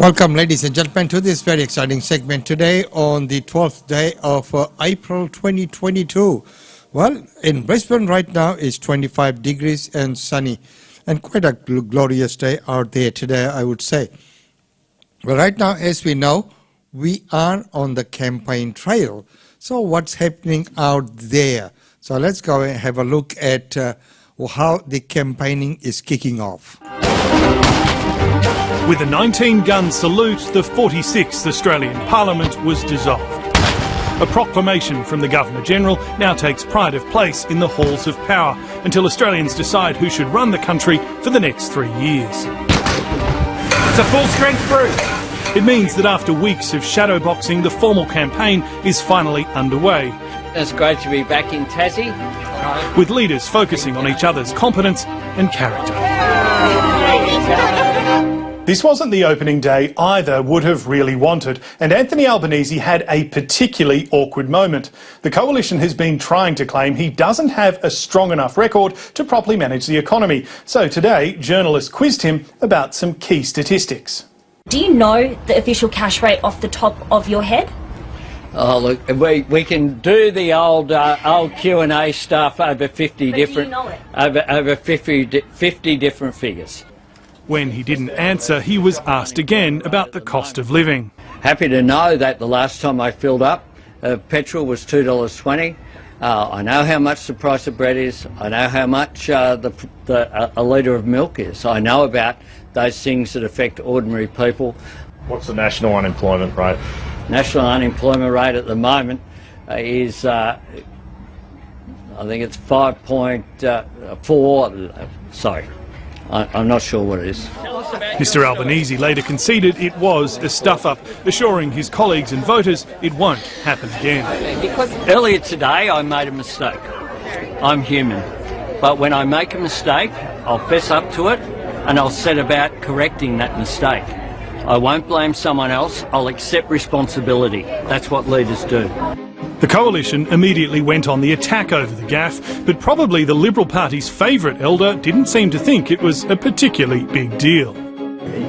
Welcome, ladies and gentlemen, to this very exciting segment today on the 12th day of April 2022. Well, in Brisbane right now it's 25 degrees and sunny, and quite a glorious day out there today, I would say. Well, right now, as we know, we are on the campaign trail. So what's happening out there? So let's go and have a look at how the campaigning is kicking off. With a 19-gun salute, the 46th Australian Parliament was dissolved. A proclamation from the Governor-General now takes pride of place in the halls of power until Australians decide who should run the country for the next 3 years. It's a full-strength brew. It means that after weeks of shadowboxing, the formal campaign is finally underway. It's great to be back in Tassie. With leaders focusing on each other's competence and character. This wasn't the opening day either would have really wanted, and Anthony Albanese had a particularly awkward moment. The Coalition has been trying to claim he doesn't have a strong enough record to properly manage the economy. So today, journalists quizzed him about some key statistics. Do you know the official cash rate off the top of your head? Oh look, we can do the old Q&A stuff over 50 different, do you know it? over 50 different figures. When he didn't answer, he was asked again about the cost of living. Happy to know that the last time I filled up, petrol was $2.20. I know how much the price of bread is. I know how much a litre of milk is. I know about those things that affect ordinary people. What's the national unemployment rate? National unemployment rate at the moment is, I think it's 5.4. Sorry, I'm not sure what it is. Mr Albanese later conceded it was a stuff-up, assuring his colleagues and voters it won't happen again. Earlier today I made a mistake. I'm human. But when I make a mistake, I'll fess up to it and I'll set about correcting that mistake. I won't blame someone else, I'll accept responsibility. That's what leaders do. The Coalition immediately went on the attack over the gaffe, but probably the Liberal Party's favourite elder didn't seem to think it was a particularly big deal.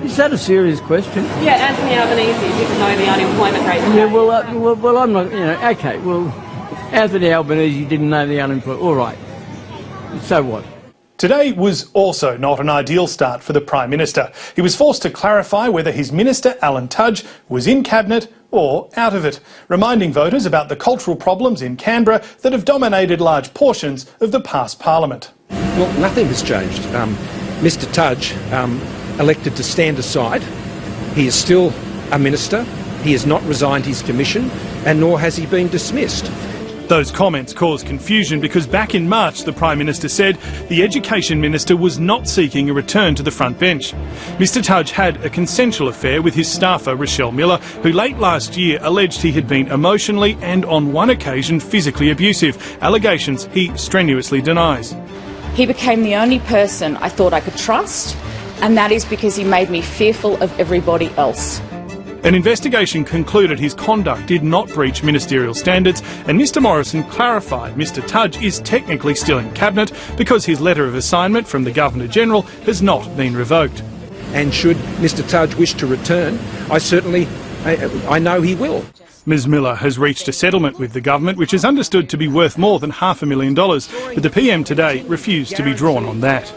Is that a serious question? Yeah, Anthony Albanese didn't know the unemployment rate. Yeah, well, I'm not, okay, well, Anthony Albanese didn't know the unemployment, all right. So what? Today was also not an ideal start for the Prime Minister. He was forced to clarify whether his Minister, Alan Tudge, was in Cabinet or out of it, reminding voters about the cultural problems in Canberra that have dominated large portions of the past Parliament. Well, nothing has changed. Mr Tudge elected to stand aside. He is still a minister. He has not resigned his commission, and nor has he been dismissed. Those comments caused confusion because back in March the Prime Minister said the Education Minister was not seeking a return to the front bench. Mr Tudge had a consensual affair with his staffer Rochelle Miller, who late last year alleged he had been emotionally and on one occasion physically abusive, allegations he strenuously denies. He became the only person I thought I could trust, and that is because he made me fearful of everybody else. An investigation concluded his conduct did not breach ministerial standards, and Mr Morrison clarified Mr Tudge is technically still in Cabinet because his letter of assignment from the Governor-General has not been revoked. And should Mr Tudge wish to return, I know he will. Ms Miller has reached a settlement with the government which is understood to be worth more than $500,000, but the PM today refused to be drawn on that.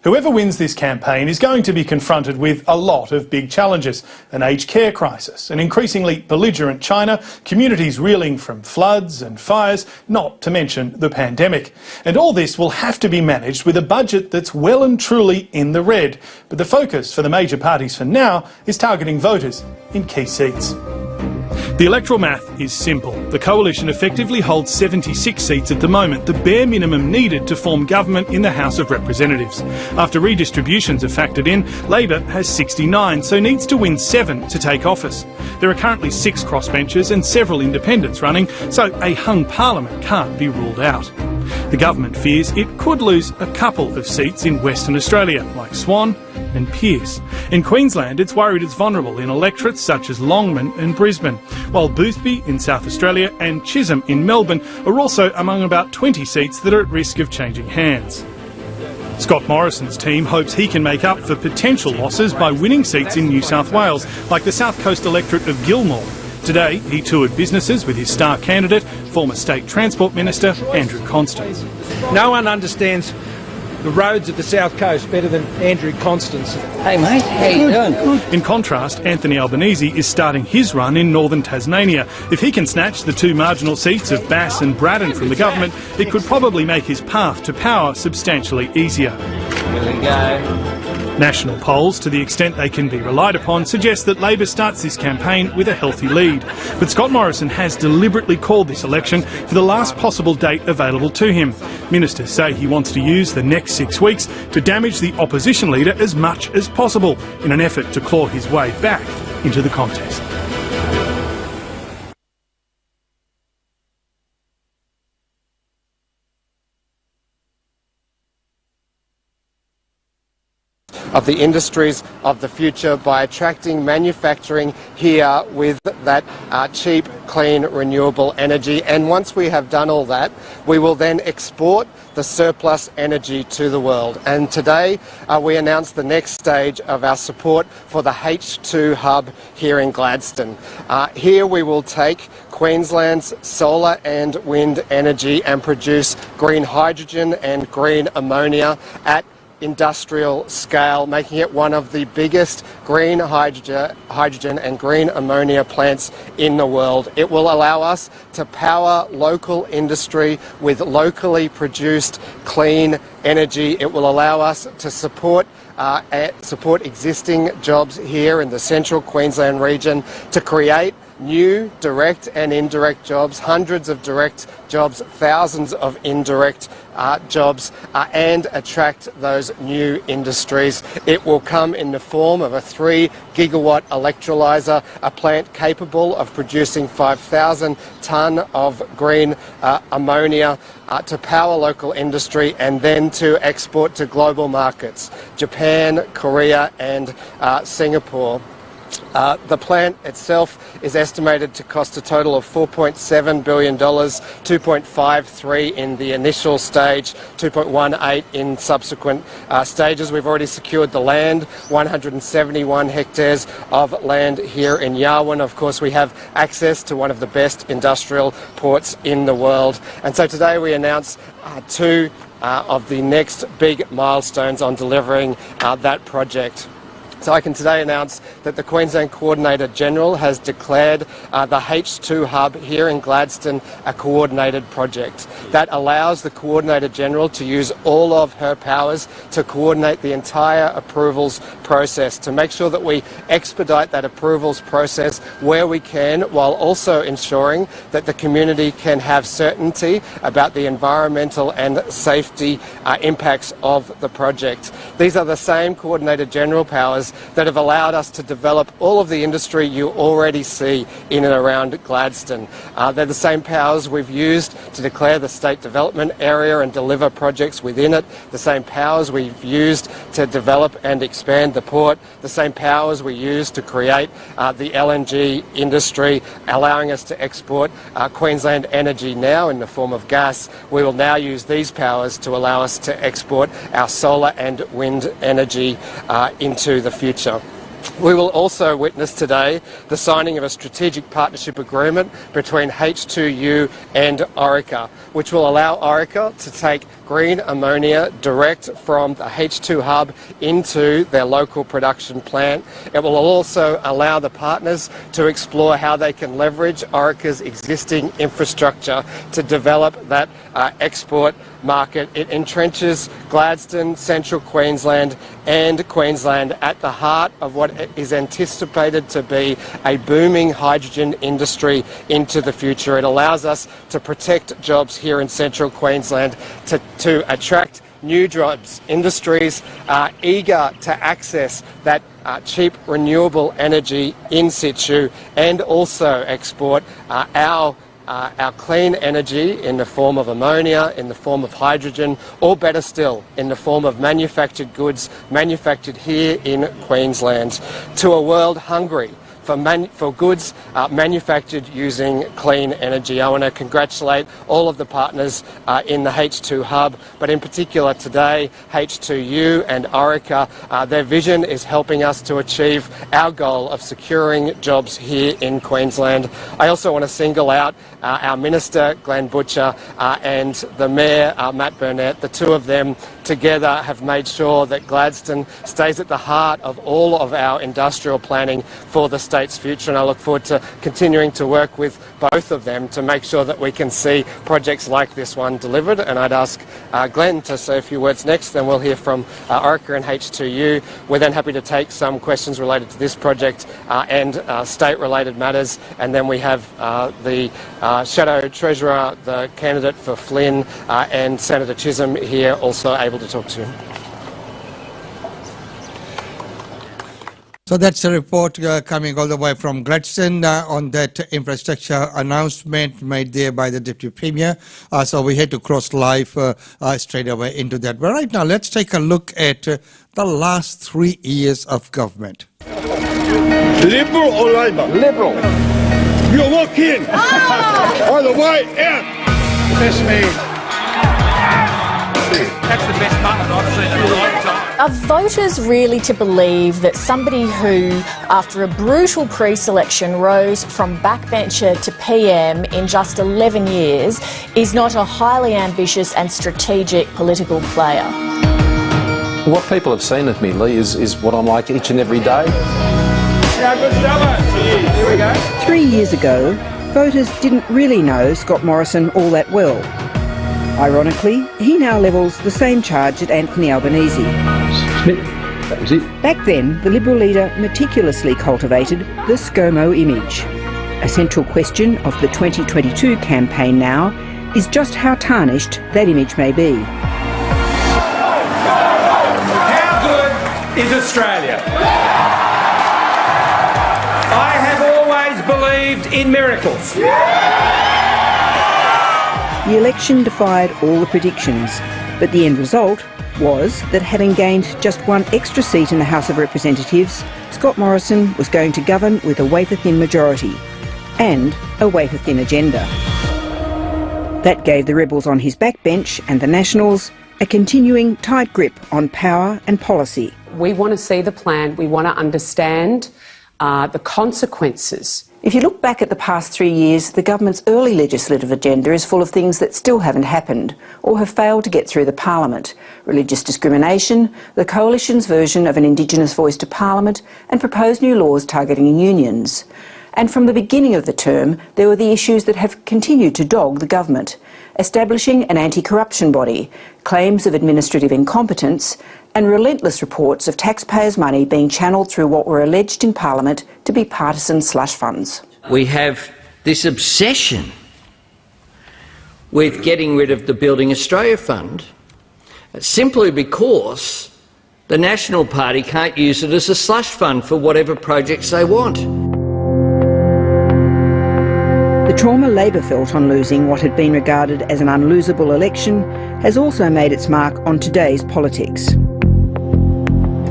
Whoever wins this campaign is going to be confronted with a lot of big challenges. An aged care crisis, an increasingly belligerent China, communities reeling from floods and fires, not to mention the pandemic. And all this will have to be managed with a budget that's well and truly in the red. But the focus for the major parties for now is targeting voters in key seats. The electoral math is simple. The Coalition effectively holds 76 seats at the moment, the bare minimum needed to form government in the House of Representatives. After redistributions are factored in, Labor has 69, so needs to win 7 to take office. There are currently 6 crossbenchers and several independents running, so a hung parliament can't be ruled out. The government fears it could lose a couple of seats in Western Australia, like Swan and Pearce. In Queensland, it's worried it's vulnerable in electorates such as Longman and Brisbane, while Boothby in South Australia and Chisholm in Melbourne are also among about 20 seats that are at risk of changing hands. Scott Morrison's team hopes he can make up for potential losses by winning seats in New South Wales, like the South Coast electorate of Gilmore. Today, he toured businesses with his star candidate, former State Transport Minister Andrew Constance. No one understands the roads of the South Coast better than Andrew Constance. Hey mate, how you doing? In contrast, Anthony Albanese is starting his run in northern Tasmania. If he can snatch the two marginal seats of Bass and Braddon from the government, it could probably make his path to power substantially easier. Here we go. National polls, to the extent they can be relied upon, suggest that Labor starts this campaign with a healthy lead. But Scott Morrison has deliberately called this election for the last possible date available to him. Ministers say he wants to use the next 6 weeks to damage the opposition leader as much as possible in an effort to claw his way back into the contest. Of the industries of the future by attracting manufacturing here with that cheap, clean, renewable energy. And once we have done all that, we will then export the surplus energy to the world. And today we announced the next stage of our support for the H2 hub here in Gladstone. Here we will take Queensland's solar and wind energy and produce green hydrogen and green ammonia at industrial scale, making it one of the biggest green hydrogen and green ammonia plants in the world. It will allow us to power local industry with locally produced clean energy. It will allow us to support existing jobs here in the central Queensland region, to create new direct and indirect jobs, hundreds of direct jobs, thousands of indirect jobs, and attract those new industries. It will come in the form of a 3 gigawatt electrolyser, a plant capable of producing 5,000 tonne of green ammonia to power local industry and then to export to global markets, Japan, Korea and Singapore. The plant itself is estimated to cost a total of $4.7 billion, 2.53 in the initial stage, 2.18 in subsequent stages. We've already secured the land, 171 hectares of land here in Yarwun. Of course, we have access to one of the best industrial ports in the world. And so today we announce two of the next big milestones on delivering that project. So I can today announce that the Queensland Coordinator-General has declared the H2 hub here in Gladstone a coordinated project. That allows the Coordinator-General to use all of her powers to coordinate the entire approvals process, to make sure that we expedite that approvals process where we can, while also ensuring that the community can have certainty about the environmental and safety impacts of the project. These are the same Coordinator-General powers that have allowed us to develop all of the industry you already see in and around Gladstone. They're the same powers we've used to declare the state development area and deliver projects within it, the same powers we've used to develop and expand the port, the same powers we use to create the LNG industry, allowing us to export Queensland energy now in the form of gas. We will now use these powers to allow us to export our solar and wind energy into the future. We will also witness today the signing of a strategic partnership agreement between H2U and Orica, which will allow Orica to take green ammonia direct from the H2 hub into their local production plant. It will also allow the partners to explore how they can leverage Orica's existing infrastructure to develop that export market. It entrenches Gladstone, Central Queensland and Queensland at the heart of what is anticipated to be a booming hydrogen industry into the future. It allows us to protect jobs here in Central Queensland, to attract new jobs. Industries are eager to access that cheap renewable energy in situ and also export our clean energy in the form of ammonia, in the form of hydrogen, or better still, in the form of manufactured goods manufactured here in Queensland, to a world hungry for goods manufactured using clean energy. I want to congratulate all of the partners in the H2 Hub, but in particular today, H2U and Orica. Their vision is helping us to achieve our goal of securing jobs here in Queensland. I also want to single out our Minister, Glenn Butcher, and the Mayor, Matt Burnett. The two of them together have made sure that Gladstone stays at the heart of all of our industrial planning for the state's future, and I look forward to continuing to work with both of them to make sure that we can see projects like this one delivered. And I'd ask Glenn to say a few words next, then we'll hear from Orica and H2U. We're then happy to take some questions related to this project and state-related matters, and then we have the Shadow Treasurer, the candidate for Flynn, and Senator Chisholm here also able to talk to you. So that's a report coming all the way from Gladstone on that infrastructure announcement made there by the Deputy Premier. So we had to cross live straight away into that. But right now, let's take a look at the last 3 years of government. Liberal or Labor? Liberal. You walk in. On the way out. This means. That's the best button I've seen in a long time. Are voters really to believe that somebody who, after a brutal pre-selection, rose from backbencher to PM in just 11 years, is not a highly ambitious and strategic political player? What people have seen of me, Lee, is what I'm like each and every day. Yeah, good job. Here we go. 3 years ago, voters didn't really know Scott Morrison all that well. Ironically, he now levels the same charge at Anthony Albanese. That was it. Back then, the Liberal leader meticulously cultivated the ScoMo image. A central question of the 2022 campaign now is just how tarnished that image may be. How good is Australia? I have always believed in miracles. The election defied all the predictions, but the end result was that having gained just one extra seat in the House of Representatives, Scott Morrison was going to govern with a wafer-thin majority and a wafer-thin agenda. That gave the rebels on his backbench and the Nationals a continuing tight grip on power and policy. We want to see the plan, we want to understand the consequences. If you look back at the past 3 years, the government's early legislative agenda is full of things that still haven't happened or have failed to get through the Parliament. Religious discrimination, the Coalition's version of an Indigenous voice to Parliament, and proposed new laws targeting unions. And from the beginning of the term, there were the issues that have continued to dog the government. Establishing an anti-corruption body, claims of administrative incompetence, and relentless reports of taxpayers' money being channelled through what were alleged in Parliament to be partisan slush funds. We have this obsession with getting rid of the Building Australia Fund simply because the National Party can't use it as a slush fund for whatever projects they want. The trauma Labor felt on losing what had been regarded as an unlosable election has also made its mark on today's politics.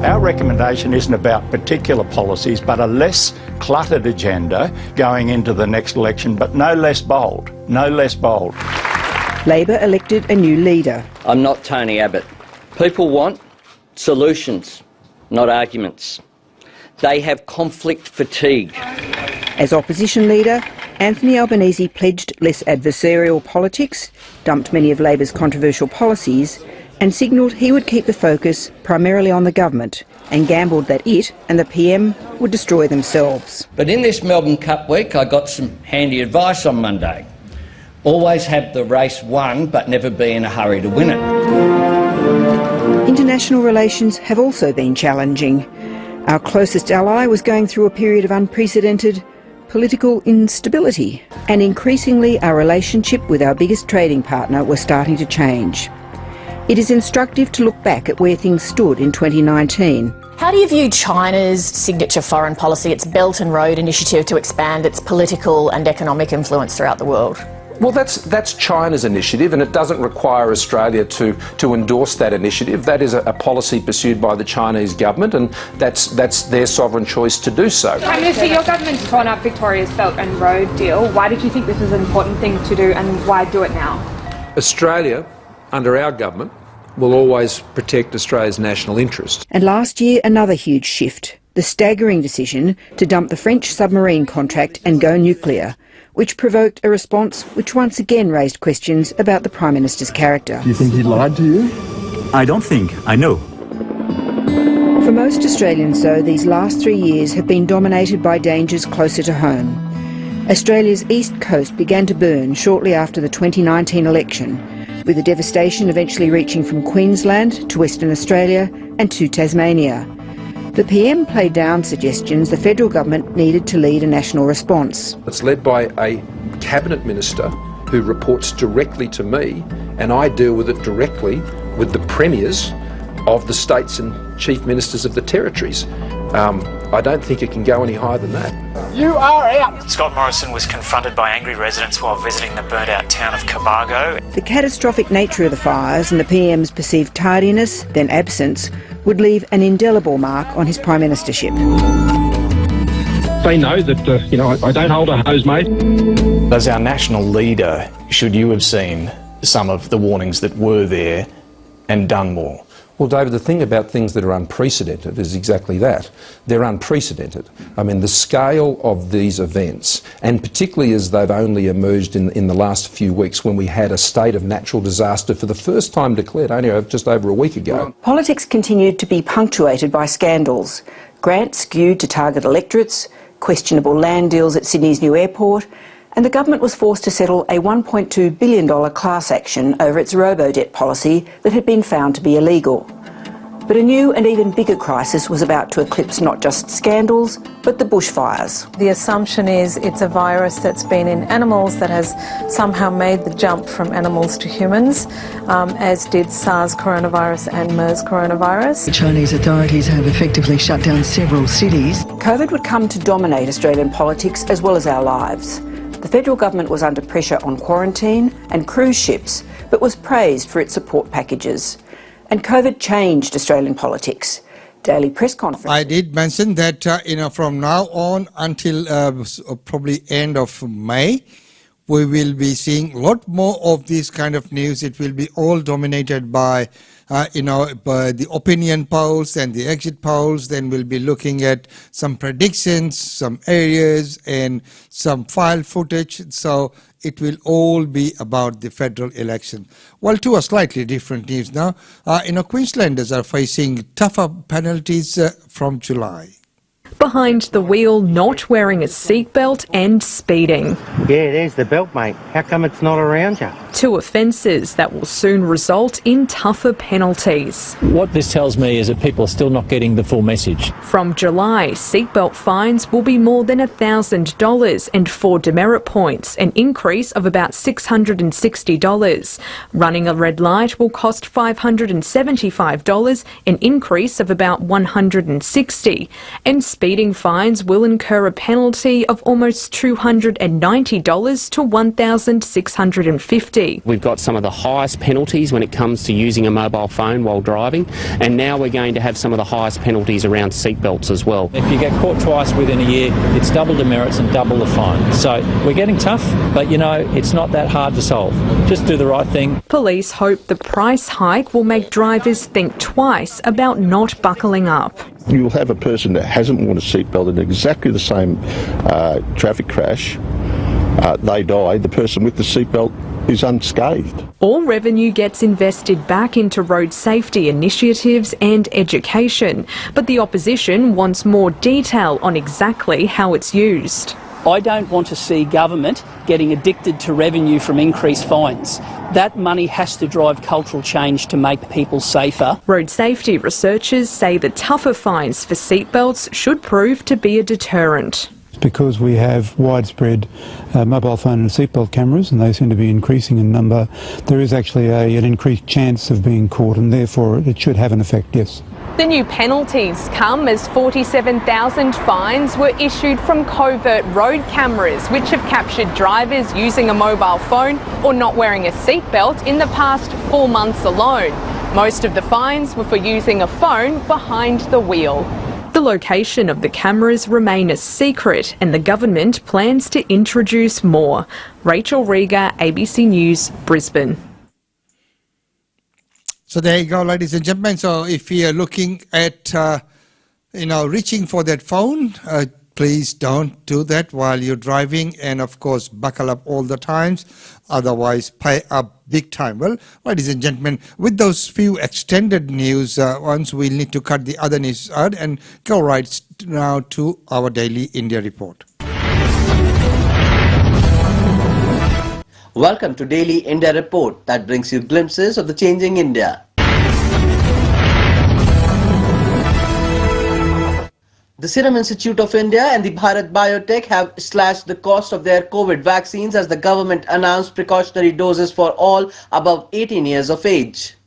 Our recommendation isn't about particular policies, but a less cluttered agenda going into the next election, but no less bold, no less bold. Labor elected a new leader. I'm not Tony Abbott. People want solutions, not arguments. They have conflict fatigue. As opposition leader, Anthony Albanese pledged less adversarial politics, dumped many of Labor's controversial policies, and signalled he would keep the focus primarily on the government and gambled that it and the PM would destroy themselves. But in this Melbourne Cup week, I got some handy advice on Monday. Always have the race won, but never be in a hurry to win it. International relations have also been challenging. Our closest ally was going through a period of unprecedented political instability, and increasingly our relationship with our biggest trading partner was starting to change. It is instructive to look back at where things stood in 2019. How do you view China's signature foreign policy, its Belt and Road Initiative to expand its political and economic influence throughout the world? Well, that's China's initiative, and it doesn't require Australia to endorse that initiative. That is a policy pursued by the Chinese government, and that's their sovereign choice to do so. Prime Minister, your government's torn up Victoria's Belt and Road deal. Why did you think this was an important thing to do, and why do it now? Australia, under our government, will always protect Australia's national interest. And last year, another huge shift. The staggering decision to dump the French submarine contract and go nuclear, which provoked a response which once again raised questions about the Prime Minister's character. Do you think he lied to you? I don't think. I know. For most Australians, though, these last 3 years have been dominated by dangers closer to home. Australia's east coast began to burn shortly after the 2019 election, with the devastation eventually reaching from Queensland to Western Australia and to Tasmania. The PM played down suggestions the federal government needed to lead a national response. It's led by a cabinet minister who reports directly to me, and I deal with it directly with the premiers of the states and chief ministers of the territories. I don't think it can go any higher than that. You are out! Scott Morrison was confronted by angry residents while visiting the burnt-out town of Cobargo. The catastrophic nature of the fires and the PM's perceived tardiness, then absence, would leave an indelible mark on his prime ministership. They know that, I don't hold a hose, mate. As our national leader, should you have seen some of the warnings that were there and done more? Well, David, the thing about things that are unprecedented is exactly that. They're unprecedented. I mean, the scale of these events, and particularly as they've only emerged in the last few weeks when we had a state of natural disaster for the first time declared only just over a week ago. Politics continued to be punctuated by scandals. Grants skewed to target electorates, questionable land deals at Sydney's new airport, and the government was forced to settle a $1.2 billion class action over its robo-debt policy that had been found to be illegal. But a new and even bigger crisis was about to eclipse not just scandals, but the bushfires. The assumption is it's a virus that's been in animals that has somehow made the jump from animals to humans, as did SARS coronavirus and MERS coronavirus. The Chinese authorities have effectively shut down several cities. COVID would come to dominate Australian politics as well as our lives. The federal government was under pressure on quarantine and cruise ships, but was praised for its support packages. And COVID changed Australian politics. Daily press conference. I did mention that, from now on until probably end of May, we will be seeing a lot more of this kind of news. It will be all dominated by, by the opinion polls and the exit polls. Then we'll be looking at some predictions, some areas, and some file footage. So it will all be about the federal election. Well, to a slightly different news now. Queenslanders are facing tougher penalties from July. Behind the wheel, not wearing a seatbelt and speeding. Yeah, there's the belt, mate. How come it's not around you? Two offences that will soon result in tougher penalties. What this tells me is that people are still not getting the full message. From July, seatbelt fines will be more than $1,000 and 4 demerit points, an increase of about $660. Running a red light will cost $575, an increase of about $160. And speeding fines will incur a penalty of almost $290 to $1,650. We've got some of the highest penalties when it comes to using a mobile phone while driving, and now we're going to have some of the highest penalties around seatbelts as well. If you get caught twice within a year, it's double demerits and double the fine. So we're getting tough, but it's not that hard to solve. Just do the right thing. Police hope the price hike will make drivers think twice about not buckling up. You'll have a person that hasn't worn a seatbelt in exactly the same traffic crash. They die. The person with the seatbelt is unscathed. All revenue gets invested back into road safety initiatives and education, but the opposition wants more detail on exactly how it's used. I don't want to see government getting addicted to revenue from increased fines. That money has to drive cultural change to make people safer. Road safety researchers say the tougher fines for seatbelts should prove to be a deterrent. because we have widespread mobile phone and seatbelt cameras, and they seem to be increasing in number, there is actually an increased chance of being caught, and therefore it should have an effect, yes. The new penalties come as 47,000 fines were issued from covert road cameras, which have captured drivers using a mobile phone or not wearing a seatbelt in the past 4 months alone. Most of the fines were for using a phone behind the wheel. The location of the cameras remain a secret, and the government plans to introduce more. Rachel Rieger, ABC News, Brisbane. So there you go, ladies and gentlemen. So if you're looking at, reaching for that phone, please don't do that while you're driving, and of course buckle up all the times, otherwise pay up big time. Well, ladies and gentlemen, with those few extended news ones, we'll need to cut the other news out and go right now to our daily India report. Welcome to Daily India Report that brings you glimpses of the changing India. The Serum Institute of India and the Bharat Biotech have slashed the cost of their COVID vaccines as the government announced precautionary doses for all above 18 years of age.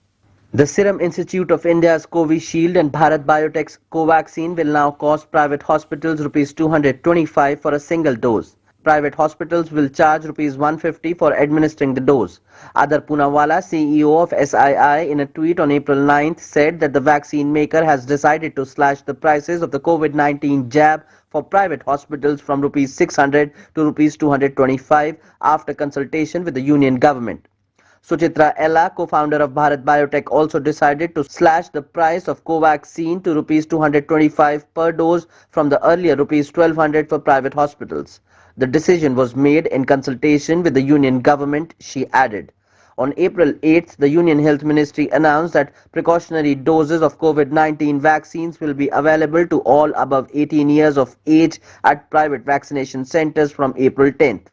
The Serum Institute of India's Covishield and Bharat Biotech's Covaxin will now cost private hospitals Rs 225 for a single dose. Private hospitals will charge Rs 150 for administering the dose. Adar Poonawalla, CEO of SII, in a tweet on April 9th said that the vaccine maker has decided to slash the prices of the COVID-19 jab for private hospitals from Rs 600 to Rs 225 after consultation with the union government. Suchitra Ella, co-founder of Bharat Biotech, also decided to slash the price of Covaxin to Rs 225 per dose from the earlier Rs 1200 for private hospitals. The decision was made in consultation with the union government, she added. On April 8th, the Union Health Ministry announced that precautionary doses of COVID-19 vaccines will be available to all above 18 years of age at private vaccination centers from April 10th.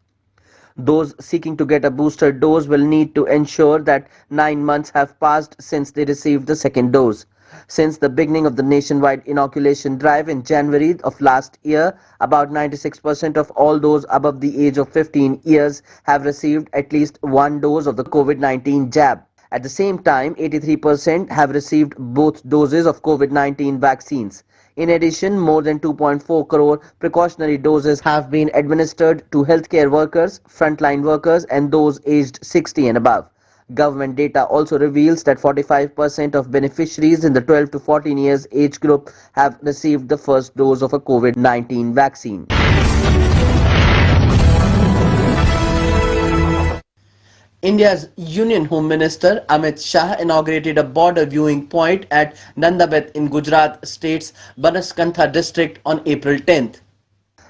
Those seeking to get a booster dose will need to ensure that 9 months have passed since they received the second dose. Since the beginning of the nationwide inoculation drive in January of last year, about 96% of all those above the age of 15 years have received at least one dose of the COVID-19 jab. At the same time, 83% have received both doses of COVID-19 vaccines. In addition, more than 2.4 crore precautionary doses have been administered to healthcare workers, frontline workers and those aged 60 and above. Government data also reveals that 45% of beneficiaries in the 12 to 14 years age group have received the first dose of a COVID-19 vaccine. India's Union Home Minister Amit Shah inaugurated a border viewing point at Nandabet in Gujarat State's Banaskantha district on April 10th.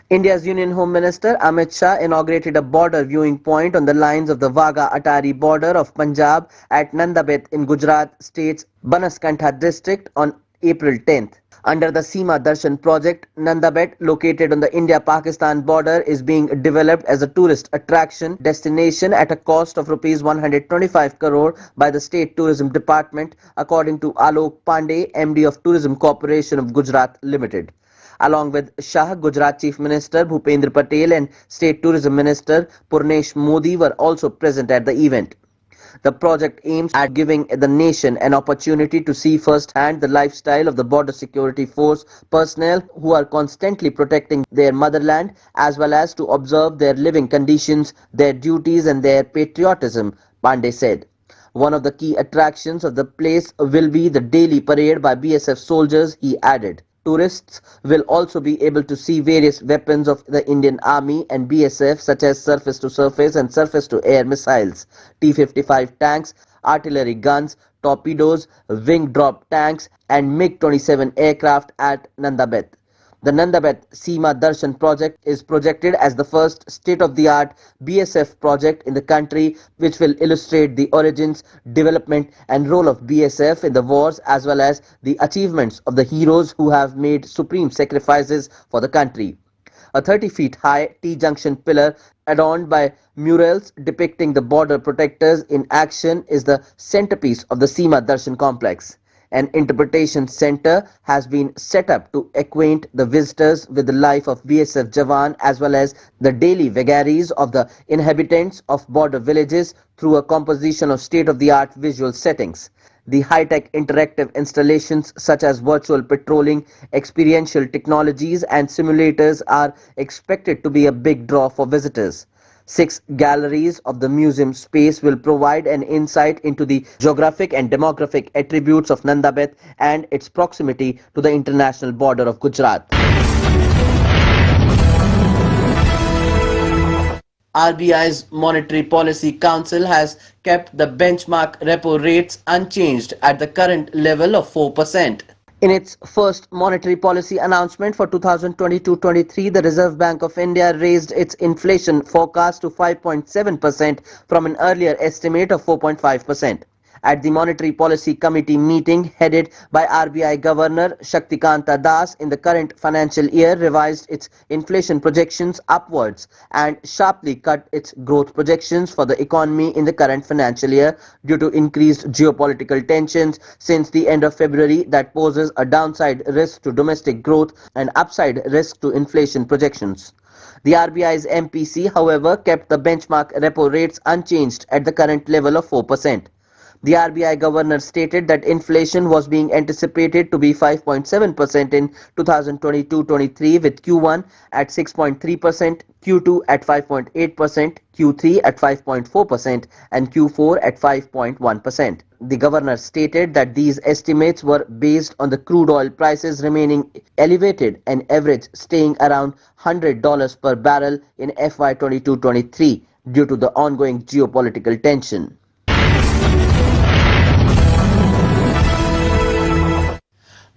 India's Union Home Minister Amit Shah inaugurated a border viewing point on the lines of the Wagha-Atari border of Punjab at Nandabet in Gujarat State's Banaskantha district on April 10th. Under the Seema Darshan project, Nandabet, located on the India-Pakistan border, is being developed as a tourist attraction destination at a cost of Rs 125 crore by the State Tourism Department, according to Alok Pandey, MD of Tourism Corporation of Gujarat Limited. Along with Shah, Gujarat Chief Minister Bhupendra Patel and State Tourism Minister Purnesh Modi were also present at the event. The project aims at giving the nation an opportunity to see firsthand the lifestyle of the Border Security Force personnel who are constantly protecting their motherland, as well as to observe their living conditions, their duties and their patriotism, Pandey said. One of the key attractions of the place will be the daily parade by BSF soldiers, he added. Tourists will also be able to see various weapons of the Indian Army and BSF such as surface-to-surface and surface-to-air missiles, T-55 tanks, artillery guns, torpedoes, wing-drop tanks and MiG-27 aircraft at Nandabet. The Nandabet Seema Darshan project is projected as the first state-of-the-art BSF project in the country, which will illustrate the origins, development and role of BSF in the wars, as well as the achievements of the heroes who have made supreme sacrifices for the country. A 30 feet high T-junction pillar adorned by murals depicting the border protectors in action is the centerpiece of the Seema Darshan complex. An interpretation center has been set up to acquaint the visitors with the life of BSF Jawan as well as the daily vagaries of the inhabitants of border villages through a composition of state-of-the-art visual settings. The high-tech interactive installations such as virtual patrolling, experiential technologies and simulators are expected to be a big draw for visitors. 6 galleries of the museum space will provide an insight into the geographic and demographic attributes of Nandabeth and its proximity to the international border of Gujarat. RBI's Monetary Policy Council has kept the benchmark repo rates unchanged at the current level of 4%. In its first monetary policy announcement for 2022-23, the Reserve Bank of India raised its inflation forecast to 5.7% from an earlier estimate of 4.5%. At the Monetary Policy Committee meeting headed by RBI Governor Shaktikanta Das in the current financial year revised its inflation projections upwards and sharply cut its growth projections for the economy in the current financial year due to increased geopolitical tensions since the end of February that poses a downside risk to domestic growth and upside risk to inflation projections. The RBI's MPC, however, kept the benchmark repo rates unchanged at the current level of 4%. The RBI governor stated that inflation was being anticipated to be 5.7% in 2022-23 with Q1 at 6.3%, Q2 at 5.8%, Q3 at 5.4% and Q4 at 5.1%. The governor stated that these estimates were based on the crude oil prices remaining elevated and average staying around $100 per barrel in FY 22-23 due to the ongoing geopolitical tension.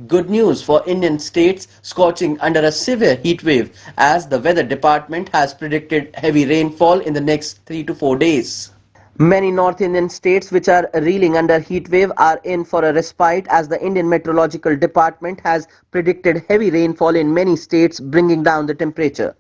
Good news for Indian states scorching under a severe heat wave as the weather department has predicted heavy rainfall in the next 3 to 4 days. Many North Indian states which are reeling under heat wave are in for a respite as the Indian Meteorological Department has predicted heavy rainfall in many states bringing down the temperature.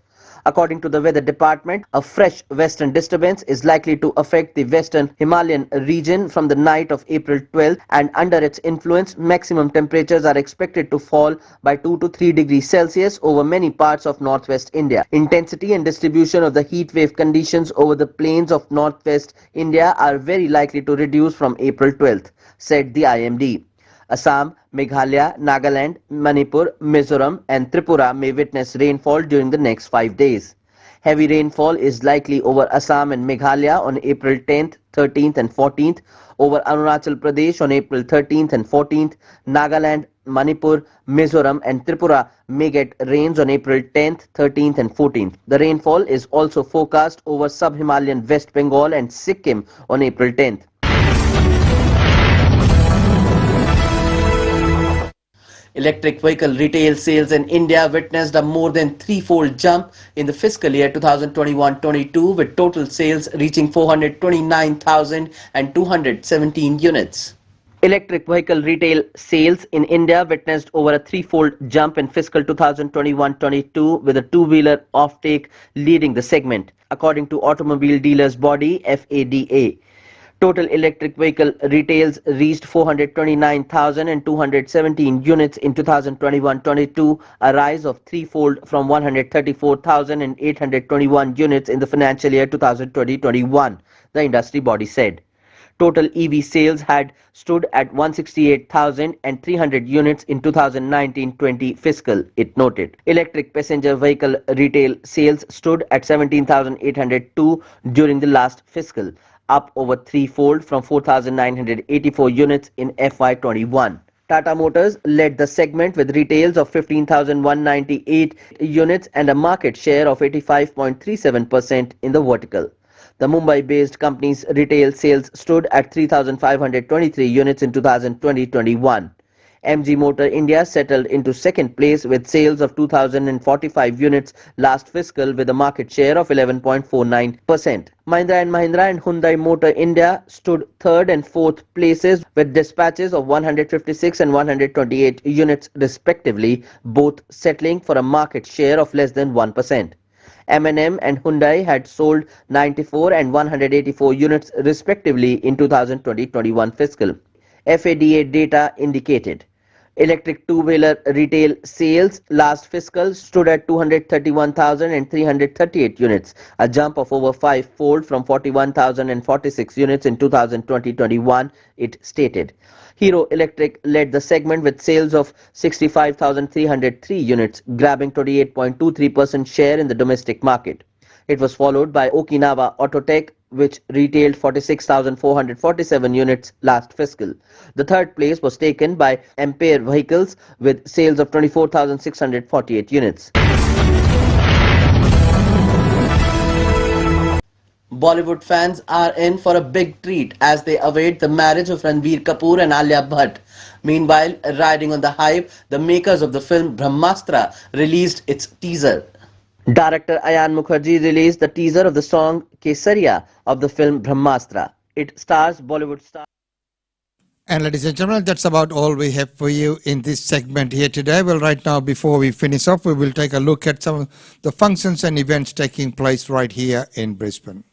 According to the weather department, a fresh western disturbance is likely to affect the western Himalayan region from the night of April 12th and under its influence, maximum temperatures are expected to fall by 2 to 3 degrees Celsius over many parts of northwest India. Intensity and distribution of the heat wave conditions over the plains of northwest India are very likely to reduce from April 12th, said the IMD. Assam, Meghalaya, Nagaland, Manipur, Mizoram and Tripura may witness rainfall during the next 5 days. Heavy rainfall is likely over Assam and Meghalaya on April 10th, 13th and 14th, over Arunachal Pradesh on April 13th and 14th, Nagaland, Manipur, Mizoram and Tripura may get rains on April 10th, 13th and 14th. The rainfall is also forecast over sub-Himalayan West Bengal and Sikkim on April 10th. Electric vehicle retail sales in India witnessed a more than threefold jump in the fiscal year 2021-22 with total sales reaching 429,217 units. Electric vehicle retail sales in India witnessed over a threefold jump in fiscal 2021-22 with a two-wheeler offtake leading the segment, according to Automobile Dealers Body (FADA). Total electric vehicle retails reached 429,217 units in 2021-22, a rise of threefold from 134,821 units in the financial year 2020-21, the industry body said. Total EV sales had stood at 168,300 units in 2019-20 fiscal, it noted. Electric passenger vehicle retail sales stood at 17,802 during the last fiscal, up over threefold from 4,984 units in FY21. Tata Motors led the segment with retails of 15,198 units and a market share of 85.37% in the vertical. The Mumbai-based company's retail sales stood at 3,523 units in 2020-21. MG Motor India settled into second place with sales of 2,045 units last fiscal with a market share of 11.49%. Mahindra & Mahindra and Hyundai Motor India stood third and fourth places with dispatches of 156 and 128 units respectively, both settling for a market share of less than 1%. M&M and Hyundai had sold 94 and 184 units respectively in 2020-21 fiscal. FADA data indicated. Electric two-wheeler retail sales last fiscal stood at 231,338 units, a jump of over five-fold from 41,046 units in 2020-21, it stated. Hero Electric led the segment with sales of 65,303 units, grabbing 28.23% share in the domestic market. It was followed by Okinawa Autotech, which retailed 46,447 units last fiscal. The third place was taken by Ampere Vehicles with sales of 24,648 units. Bollywood fans are in for a big treat as they await the marriage of Ranbir Kapoor and Alia Bhatt. Meanwhile, riding on the hype, the makers of the film Brahmastra released its teaser. Director Ayan Mukherjee released the teaser of the song Kesariya of the film Brahmastra. It stars Bollywood star. And ladies and gentlemen, that's about all we have for you in this segment here today. Well, right now, before we finish off, we will take a look at some of the functions and events taking place right here in Brisbane.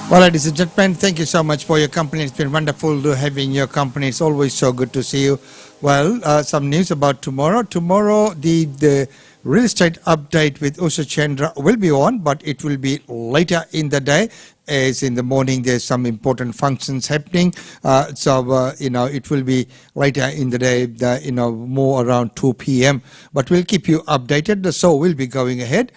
Well, ladies and gentlemen, thank you so much for your company. It's been wonderful having your company. It's always so good to see you. Well, some news about tomorrow. Tomorrow, the real estate update with Usha Chandra will be on, but it will be later in the day. As in the morning, there's some important functions happening. It will be later in the day, more around 2 p.m. But we'll keep you updated. The show will be going ahead.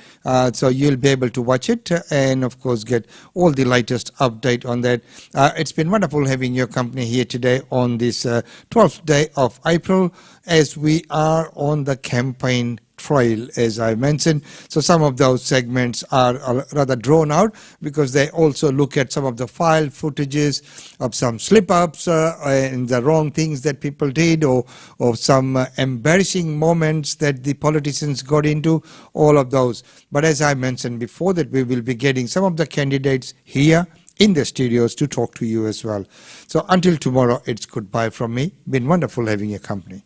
So you'll be able to watch it and, of course, get all the latest update on that. It's been wonderful having your company here today on this 12th day of April as we are on the campaign trail, as I mentioned. So some of those segments are rather drawn out because they also look at some of the file footages of some slip-ups and the wrong things that people did or some embarrassing moments that the politicians got into, all of those. But as I mentioned before, that we will be getting some of the candidates here in the studios to talk to you as well. So until tomorrow, it's goodbye from me. Been wonderful having your company.